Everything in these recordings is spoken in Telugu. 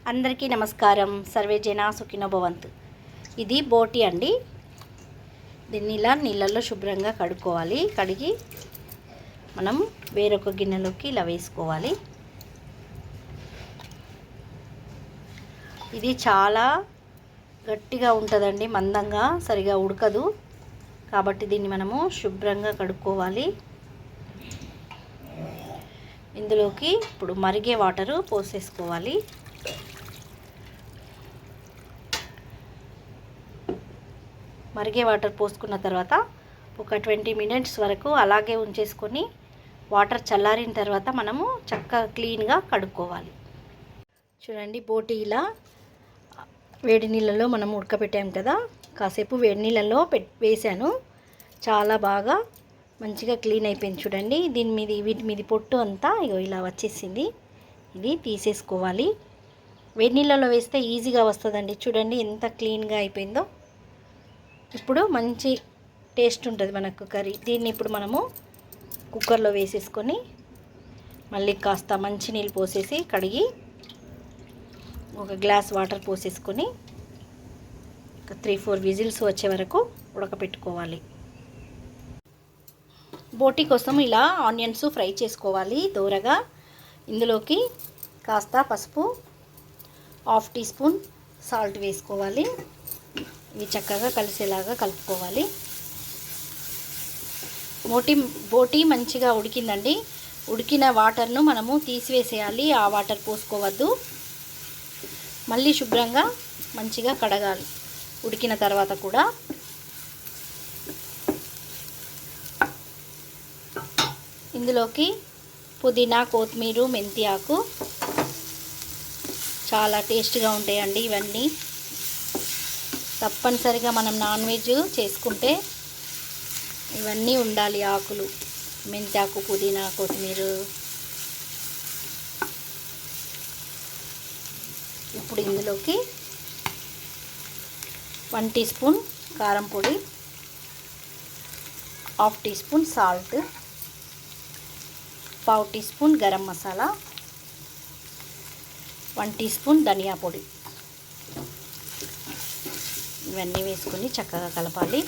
అందరికీ నమస్కారం. సర్వే జన సుఖినో భవంతు. ఇది బోటి అండి. దీన్ని ఇలా నీళ్ళల్లో శుభ్రంగా కడుక్కోవాలి. కడిగి మనం వేరొక గిన్నెలోకి ఇలా వేసుకోవాలి. ఇది చాలా గట్టిగా ఉంటుందండి, మందంగా సరిగా ఉడకదు. కాబట్టి దీన్ని మనము శుభ్రంగా కడుక్కోవాలి. ఇందులోకి ఇప్పుడు మరిగే వాటరు పోసేసుకోవాలి. మరిగే వాటర్ పోసుకున్న తర్వాత ఒక 20 మినిట్స్ వరకు అలాగే ఉంచేసుకొని వాటర్ చల్లారిన తర్వాత మనము చక్కగా క్లీన్గా కడుక్కోవాలి. చూడండి, బోటి ఇలా వేడి నీళ్ళలో మనం ఉడకబెట్టాం కదా, కాసేపు వేడి నీళ్ళలో వేసాను. చాలా బాగా మంచిగా క్లీన్ అయిపోయింది. చూడండి, వీటి మీద పొట్టు అంతా ఇలా వచ్చేసింది. ఇది తీసేసుకోవాలి. వేడి నీళ్ళలో వేస్తే ఈజీగా వస్తుందండి. చూడండి ఎంత క్లీన్గా అయిపోయిందో. ఇప్పుడు మంచి టేస్ట్ ఉంటుంది మనకు కర్రీ. దీన్ని ఇప్పుడు మనము కుక్కర్లో వేసేసుకొని మళ్ళీ కాస్త మంచి నీళ్ళు పోసేసి కడిగి ఒక గ్లాస్ వాటర్ పోసేసుకొని ఒక 3-4 విజిల్స్ వచ్చే వరకు ఉడకపెట్టుకోవాలి. బోటి కోసం ఇలా ఆనియన్స్ ఫ్రై చేసుకోవాలి దోరగా. ఇందులోకి కాస్త పసుపు, 1/2 టీ స్పూన్ సాల్ట్ వేసుకోవాలి. ఇవి చక్కగా కలిసేలాగా కలుపుకోవాలి. బోటి మంచిగా ఉడికిందండి. ఉడికిన వాటర్ను మనము తీసివేసేయాలి. ఆ వాటర్ పోసుకోవద్దు. మళ్ళీ శుభ్రంగా మంచిగా కడగాలి ఉడికిన తర్వాత కూడా. ఇందులోకి పుదీనా, కొత్తిమీర, మెంతి ఆకు చాలా టేస్ట్గా ఉంటాయండి. ఇవన్నీ తప్పనిసరిగా మనం నాన్ వెజ్ చేసుకుంటే ఇవన్నీ ఉండాలి. ఆకులు, మెంతాకు, పుదీనా, కొత్తిమీర. ఇప్పుడు ఇందులోకి 1 టీ స్పూన్ కారం పొడి, 1/2 teaspoon salt, 1/4 teaspoon garam masala, 1 teaspoon ధనియా పొడి. ఇవన్నీ వేసుకొని చక్కగా కలపాలి.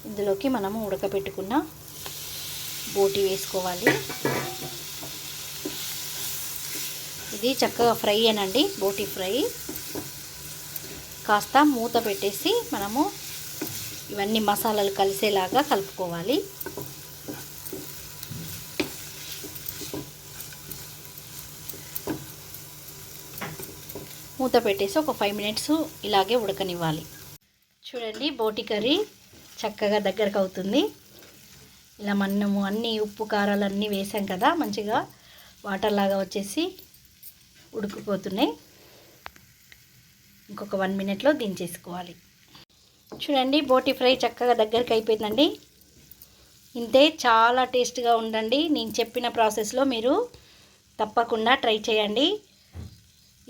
ఇందులోకి మనము ఉడకపెట్టుకున్న బోటి వేసుకోవాలి. ఇది చక్కగా ఫ్రై అనండి, బోటి ఫ్రై. కాస్త మూత పెట్టేసి మనము ఇవన్నీ మసాలాలు కలిసేలాగా కలుపుకోవాలి. మూత పెట్టేసి ఒక 5 మినిట్స్ ఇలాగే ఉడకనివ్వాలి. చూడండి, బోటి కర్రీ చక్కగా దగ్గరకు అవుతుంది. ఇలా మనము అన్ని ఉప్పు కారాలు అన్నీ వేసాం కదా, మంచిగా వాటర్ లాగా వచ్చేసి ఉడికిపోతున్నాయి. ఇంకొక 1 మినిట్లో దించేసుకోవాలి. చూడండి, బోటి ఫ్రై చక్కగా దగ్గరికి అయిపోయిందండి. ఇంతే, చాలా టేస్ట్గా ఉండండి. నేను చెప్పిన ప్రాసెస్లో మీరు తప్పకుండా ట్రై చేయండి.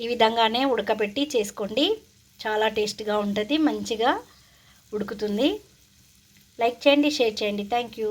ఈ విధంగానే ఉడకబెట్టి చేసుకోండి. చాలా టేస్ట్గా ఉంటుంది, మంచిగా ఉడుకుతుంది. లైక్ చేయండి, షేర్ చేయండి. Thank you.